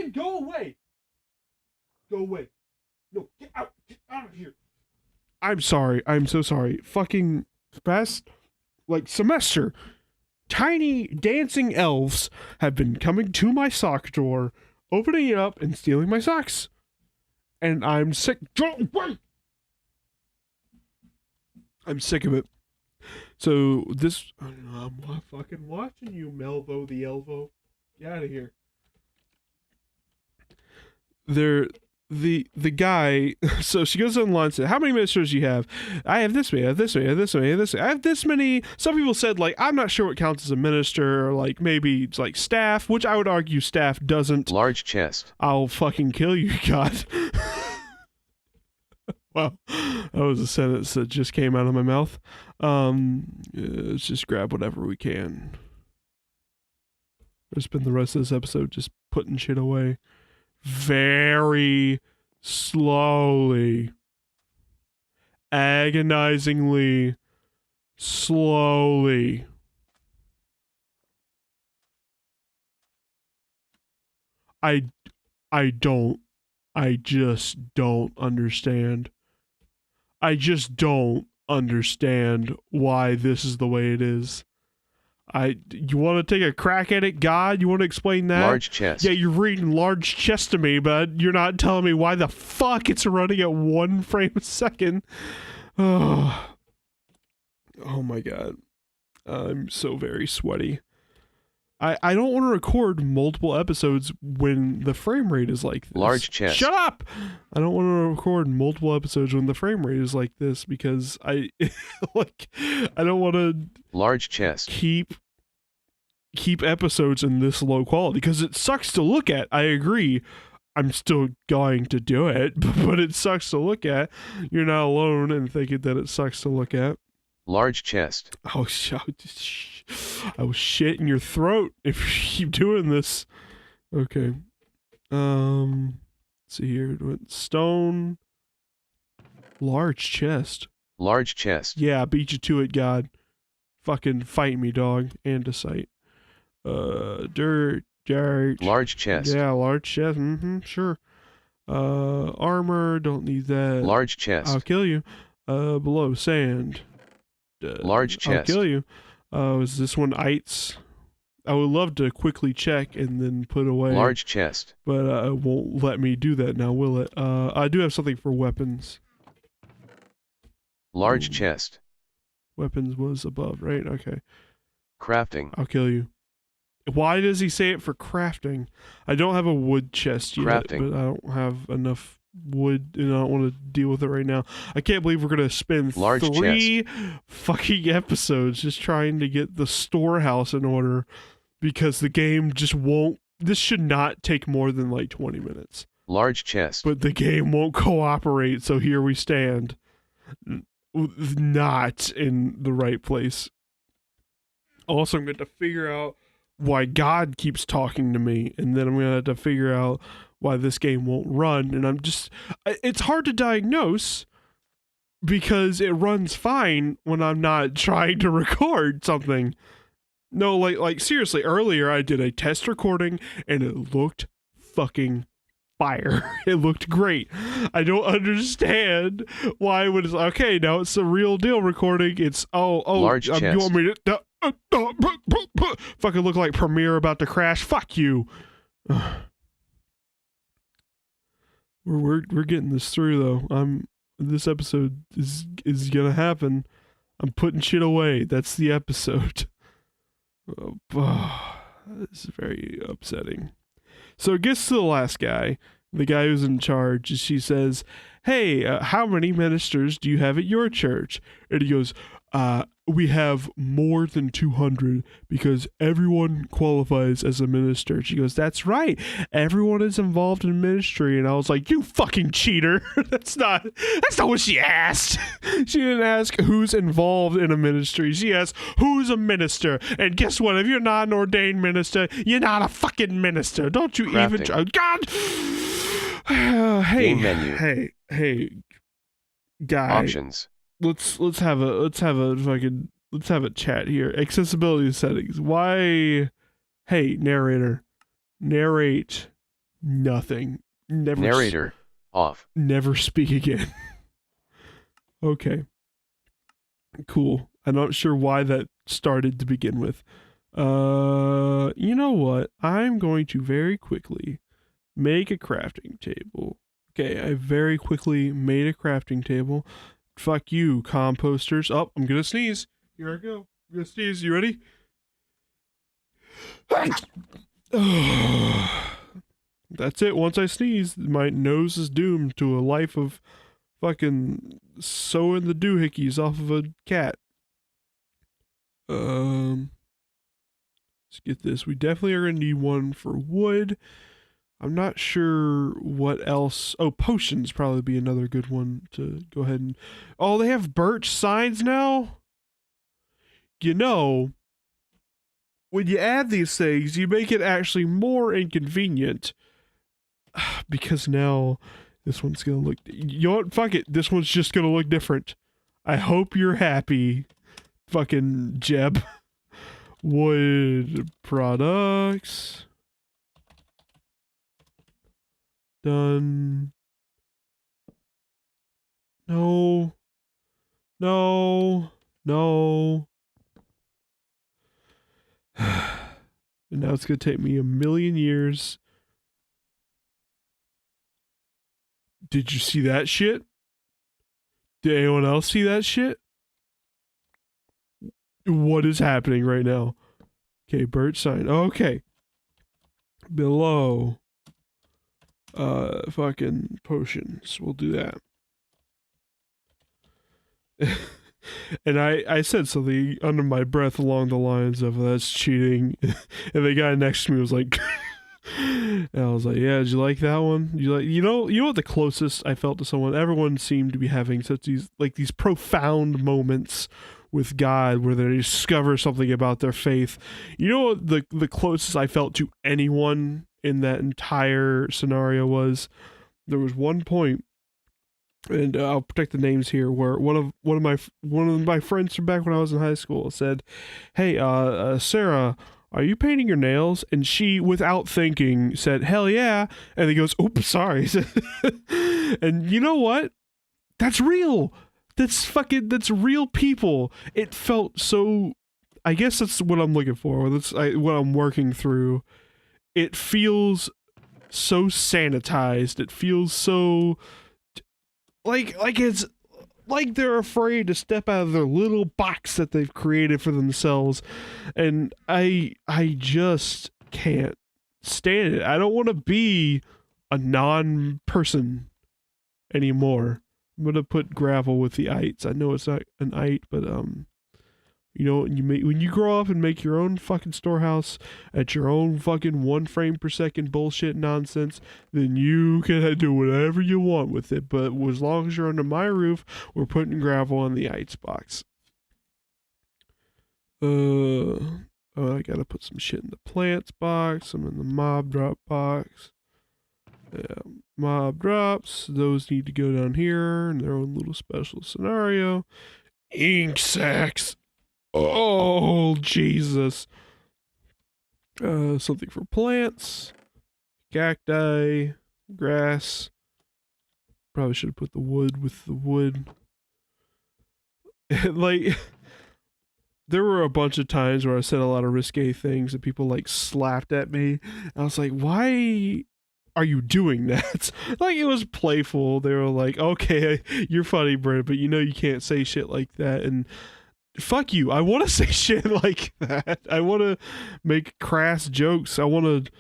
fucking go away. Go away. No, get out of here. I'm sorry. I'm so sorry. Fucking past, semester, tiny dancing elves have been coming to my sock drawer, opening it up and stealing my socks. And I'm sick. Go away! I'm sick of it. So this, I'm fucking watching you, Melvo the Elvo. Get out of here. The guy, so she goes online and said, how many ministers do you have? I have this many, I have this many, I have this many, I have this many. I have this many. Some people said, I'm not sure what counts as a minister, or maybe it's staff, which I would argue staff doesn't. Large chest. I'll fucking kill you, God. Wow, that was a sentence that just came out of my mouth. Let's just grab whatever we can. I'll spend the rest of this episode just putting shit away. Very slowly. Agonizingly slowly. I just don't understand. I just don't understand why this is the way it is. You want to take a crack at it, God? You want to explain that? Large chest. Yeah, you're reading large chest to me, but you're not telling me why the fuck it's running at 1 frame a second. Oh my God. I'm so very sweaty. I don't want to record multiple episodes when the frame rate is like this. Large chest. Shut up! I don't want to record multiple episodes when the frame rate is like this because I don't want to large chest. Keep episodes in this low quality because it sucks to look at. I agree. I'm still going to do it, but it sucks to look at. You're not alone in thinking that it sucks to look at. Large chest. Oh, I will shit in your throat if you keep doing this. Okay. Let's see here. Stone. Large chest. Large chest. Yeah, I beat you to it, God. Fucking fight me, dog. Andesite. Dirt. Large chest. Yeah, large chest. Sure. Armor. Don't need that. Large chest. I'll kill you. Below sand. Large chest. I'll kill you. Is this one ites? I would love to quickly check and then put away. Large chest. But it won't let me do that now, will it? I do have something for weapons. Large chest. Weapons was above, right? Okay. Crafting. I'll kill you. Why does he say it for crafting? I don't have a wood chest yet, Crafting. but I don't have enough wood and I don't want to deal with it right now. I can't believe we're going to spend Large 3 chest. fucking episodes just trying to get the storehouse in order because the game just won't. This should not take more than 20 minutes. Large chest. But the game won't cooperate, so here we stand. Not in the right place. Also, I'm going to figure out why God keeps talking to me, and then I'm going to have to figure out why this game won't run, and it's hard to diagnose because it runs fine when I'm not trying to record something. No, seriously, earlier I did a test recording and it looked fucking fire. It looked great. I don't understand why when it's okay, now it's the real deal recording. It's large chest. You want me to fucking look like Premiere about to crash? Fuck you. We're getting this through though. This episode is gonna happen. I'm putting shit away. That's the episode. This is very upsetting. So it gets to the last guy, the guy who's in charge. She says, "Hey, how many ministers do you have at your church?" And he goes, "We have more than 200 because everyone qualifies as a minister." She goes, "That's right. Everyone is involved in ministry." And I was like, "You fucking cheater." That's not what she asked. She didn't ask who's involved in a ministry. She asked who's a minister. And guess what? If you're not an ordained minister, you're not a fucking minister. Don't you Crafting. even try. God. Game menu. Hey, guy. Options. Let's have a chat here. Accessibility settings. Why? Hey, narrator. Narrate Nothing. Never. Narrator, off. Never speak again. Okay. Cool. I'm not sure why that started to begin with. You know what? I'm going to very quickly make a crafting table. Okay, I very quickly made a crafting table. Fuck you, composters. Oh, I'm gonna sneeze. Here I go. I'm gonna sneeze. You ready? That's it. Once I sneeze, my nose is doomed to a life of fucking sewing the doohickeys off of a cat. Let's get this. We definitely are gonna need one for wood. I'm not sure what else. Oh, potions probably be another good one to go ahead and... Oh, they have birch signs now? You know, when you add these things, you make it actually more inconvenient. Because now this one's gonna look... You know what? Fuck it. This one's just gonna look different. I hope you're happy, fucking Jeb. Wood products... Done. No. And now it's going to take me 1,000,000 years. Did you see that shit? Did anyone else see that shit? What is happening right now? Okay, birch sign. Okay. Below. Fucking potions. We'll do that. And I said something under my breath along the lines of, that's cheating. And the guy next to me was like, and I was like, yeah, did you like that one? You know what the closest I felt to someone, everyone seemed to be having such these profound moments with God where they discover something about their faith. You know what the closest I felt to anyone in that entire scenario was? There was one point, and I'll protect the names here, where one of my friends from back when I was in high school said, "Hey, Sarah, are you painting your nails?" And she, without thinking, said, "Hell yeah!" And he goes, "Oops, sorry." And you know what? That's real. That's real people. It felt so. I guess that's what I'm looking for. That's what I'm working through. It feels so sanitized. It feels so like it's like they're afraid to step out of their little box that they've created for themselves. And I just can't stand it. I don't want to be a non-person anymore. I'm gonna put gravel with the ites. I know it's not an ite, but you know, when you grow up and make your own fucking storehouse at your own fucking 1 frame per second bullshit nonsense, then you can do whatever you want with it. But as long as you're under my roof, we're putting gravel on the ites box. Oh, I gotta put some shit in the plants box, some in the mob drop box. Yeah, mob drops, those need to go down here in their own little special scenario. Ink sacks. Oh, Jesus. Something for plants. Cacti. Grass. Probably should have put the wood with the wood. Like, there were a bunch of times where I said a lot of risque things and people, like, slapped at me. I was like, why are you doing that? Like, it was playful. They were like, okay, you're funny, Brennan, but you know you can't say shit like that. And fuck you. I want to say shit like that. I want to make crass jokes. I want to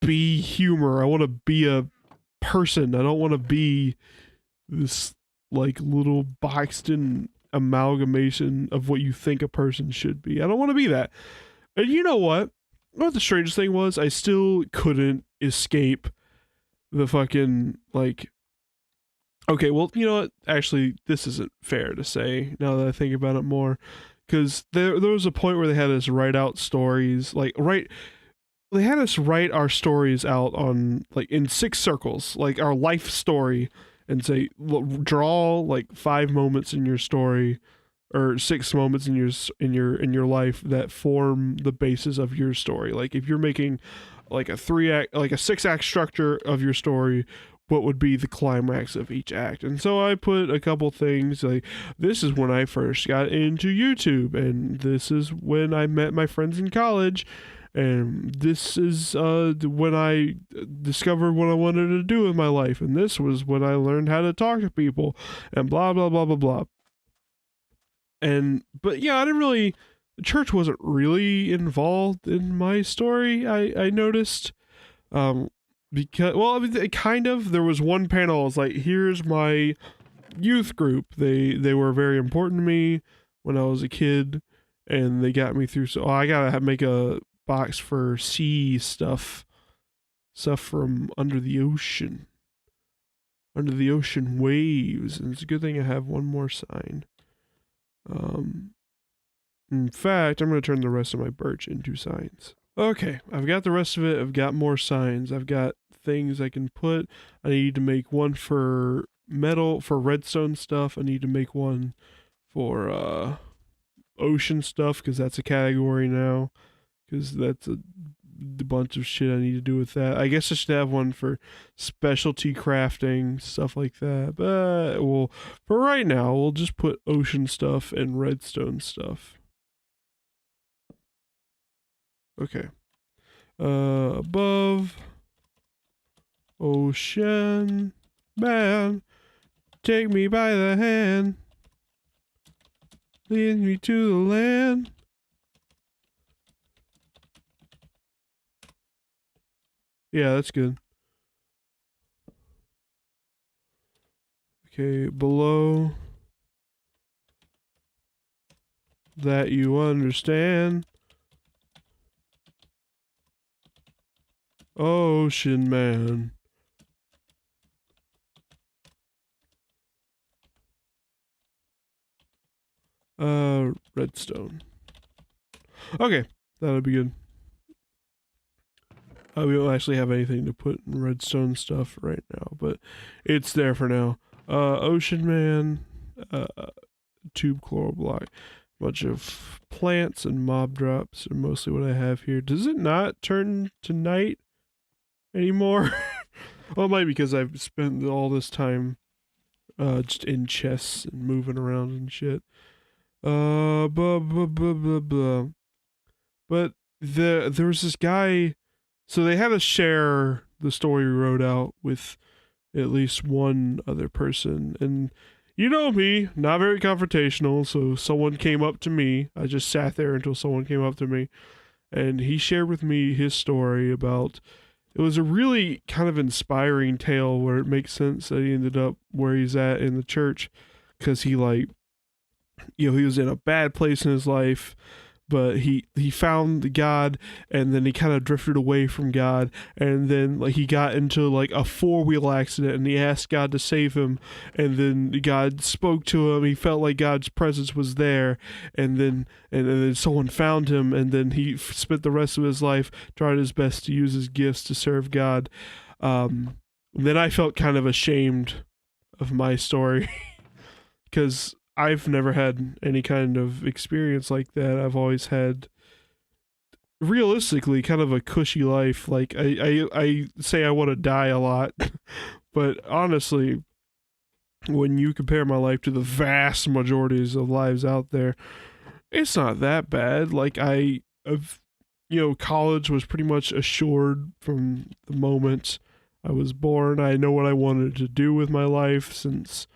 be humor. I want to be a person. I don't want to be this, like, little boxed in amalgamation of what you think a person should be. I don't want to be that. And you know what? What the strangest thing was? I still couldn't escape the fucking, like... Okay, well, you know what? Actually, this isn't fair to say, now that I think about it more. Because there was a point where they had us write out stories, they had us write our stories out on, like, in 6 circles, like, our life story, and say, draw, like, 5 moments in your story, or 6 moments in your life that form the basis of your story. Like, if you're making like a 3 act, like a 6 act structure of your story, what would be the climax of each act. And so I put a couple things like, this is when I first got into YouTube, and this is when I met my friends in college, and this is when I discovered what I wanted to do with my life, and this was when I learned how to talk to people, and blah blah blah blah blah. But yeah, I didn't really, the church wasn't really involved in my story. I noticed, because, well, I mean, kind of. There was one panel. I was like, here's my youth group. They were very important to me when I was a kid, and they got me through. So I gotta make a box for sea stuff from under the ocean waves. And it's a good thing I have one more sign. In fact, I'm going to turn the rest of my birch into signs. Okay, I've got the rest of it. I've got more signs. I've got things I can put. I need to make one for metal, for redstone stuff. I need to make one for ocean stuff, because that's a category now, because that's a bunch of shit I need to do with that. I guess I should have one for specialty crafting, stuff like that. But well, for right now, we'll just put ocean stuff and redstone stuff. Okay. Above ocean man, take me by the hand, lead me to the land. Yeah, that's good. Okay, below that you understand. Ocean man. Redstone. Okay, that'll be good. We don't actually have anything to put in redstone stuff right now, but it's there for now. Ocean man, tube coral block, bunch of plants and mob drops are mostly what I have here. Does it not turn to night anymore? Well, it might be because I've spent all this time just in chests and moving around and shit. Blah blah blah blah blah. But there was this guy. So they had to share the story we wrote out with at least one other person. And you know me, not very confrontational, so someone came up to me. I just sat there until someone came up to me, and he shared with me his story about, it was a really kind of inspiring tale where it makes sense that he ended up where he's at in the church, because he, like, you know, he was in a bad place in his life, but he found God, and then he kind of drifted away from God, and then like he got into like a 4-wheel accident, and he asked God to save him, and then God spoke to him. He felt like God's presence was there, and then someone found him, and then he spent the rest of his life trying his best to use his gifts to serve God. Then I felt kind of ashamed of my story because I've never had any kind of experience like that. I've always had, realistically, kind of a cushy life. Like, I say I want to die a lot, but honestly, when you compare my life to the vast majorities of lives out there, it's not that bad. Like, college was pretty much assured from the moment I was born. I know what I wanted to do with my life since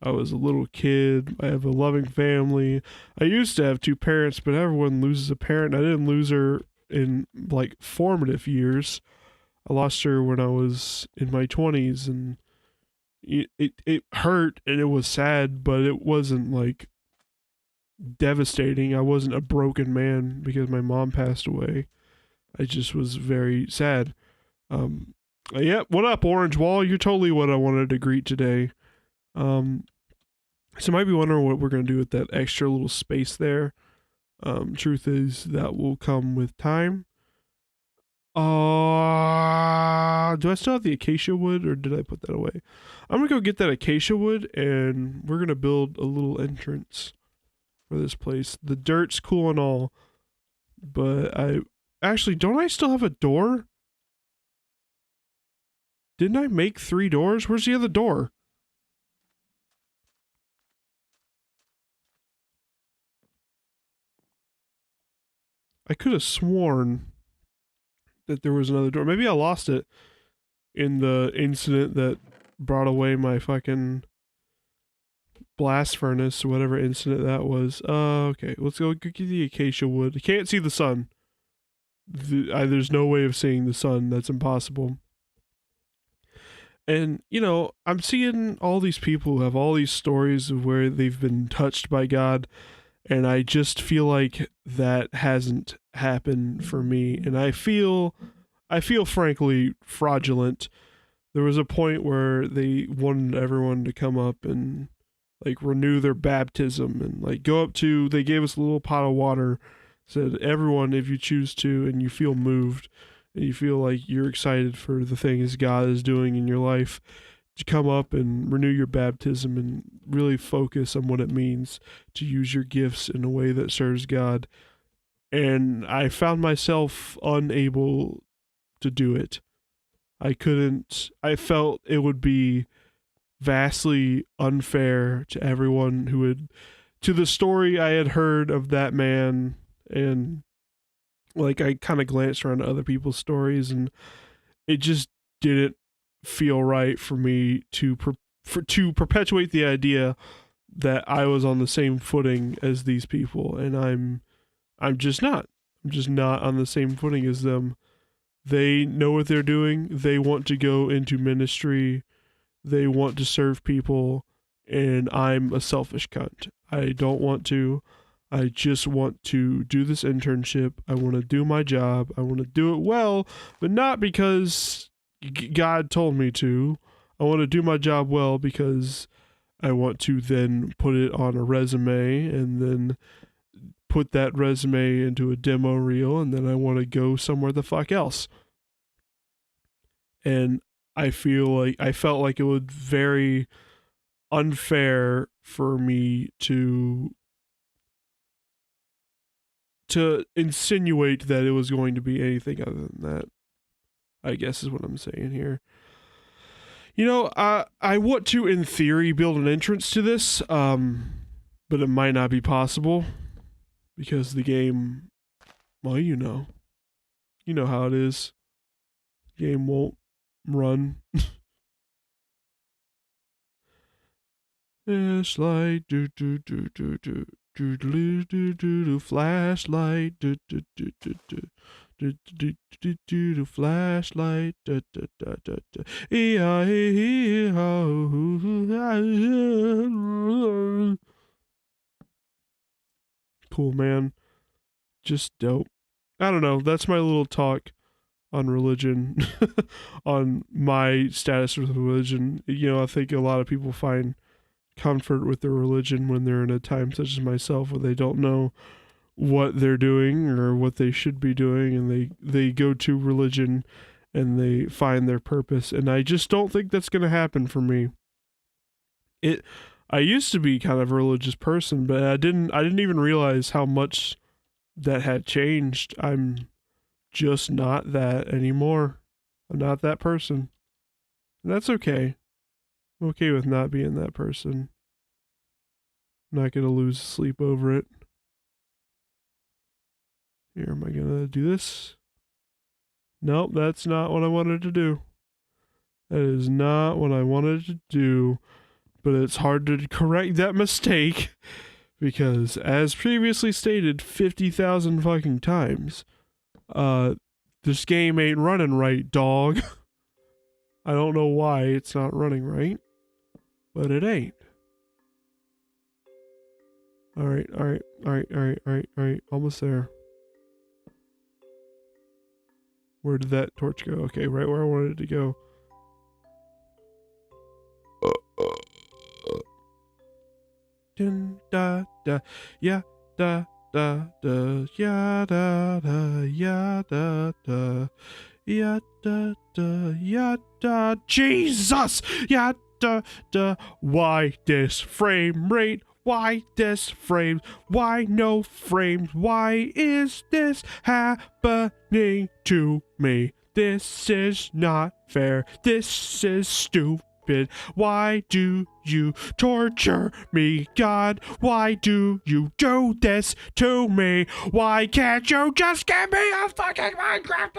I was a little kid. I have a loving family. I used to have 2 parents, but everyone loses a parent. I didn't lose her in like formative years. I lost her when I was in my 20s, and it hurt and it was sad, but it wasn't like devastating. I wasn't a broken man because my mom passed away. I just was very sad. Yeah, what up, Orange Wall? You're totally what I wanted to greet today. So you might be wondering what we're going to do with that extra little space there. Truth is, that will come with time. Do I still have the acacia wood, or did I put that away? I'm going to go get that acacia wood, and we're going to build a little entrance for this place. The dirt's cool and all, but don't I still have a door Didn't I make 3 doors? Where's the other door? I could have sworn that there was another door. Maybe I lost it in the incident that brought away my fucking blast furnace, or whatever incident that was. Okay, let's go get the acacia wood. I can't see the sun. There's no way of seeing the sun. That's impossible. And, you know, I'm seeing all these people who have all these stories of where they've been touched by God, and I just feel like that hasn't happened for me. And I feel frankly fraudulent. There was a point where they wanted everyone to come up and like renew their baptism and like go up to, they gave us a little pot of water, said, everyone, if you choose to and you feel moved and you feel like you're excited for the things God is doing in your life, to come up and renew your baptism and really focus on what it means to use your gifts in a way that serves God. And I found myself unable to do it. I couldn't. I felt it would be vastly unfair to everyone who had, to the story I had heard of that man, and like I kind of glanced around to other people's stories, and it just didn't feel right for me to perpetuate the idea that I was on the same footing as these people, and I'm just not. I'm just not on the same footing as them. They know what they're doing. They want to go into ministry. They want to serve people, and I'm a selfish cunt. I don't want to. I just want to do this internship. I want to do my job. I want to do it well, but not because God told me to. I want to do my job well because I want to then put it on a resume and then put that resume into a demo reel, and then I want to go somewhere the fuck else. And I felt like it was very unfair for me to insinuate that it was going to be anything other than that, I guess is what I'm saying here. You know, I want to, in theory, build an entrance to this, but it might not be possible because the game, well, you know how it is. The game won't run. Flashlight, do do do do do do do do do do flashlight, do do do do do. Do do do do do flashlight, da da da da da. Cool, man. Just dope. I don't know. That's my little talk on religion, on my status with religion. You know, I think a lot of people find comfort with their religion when they're in a time such as myself where they don't know what they're doing or what they should be doing, and they go to religion and they find their purpose. And I just don't think that's going to happen for me. I used to be kind of a religious person, but I didn't even realize how much that had changed. I'm just not that anymore. I'm not that person. And that's okay. I'm okay with not being that person. I'm not going to lose sleep over it. Here, am I going to do this? Nope, that's not what I wanted to do. That is not what I wanted to do. But it's hard to correct that mistake because, as previously stated 50,000 fucking times, this game ain't running right, dog. I don't know why it's not running right, but it ain't. Alright, almost there. Where did that torch go? Okay, right where I wanted it to go. Dun, da, da, ya, da, da, da, ya, da, da, ya, da, da, ya, da, da, ya, da, Jesus! Ya, da, da, why this frame rate? Why this frames? Why no frames? Why is this happening to me? This is not fair. This is stupid. Why do you torture me, God? Why do you do this to me? Why can't you just give me a fucking Minecraft?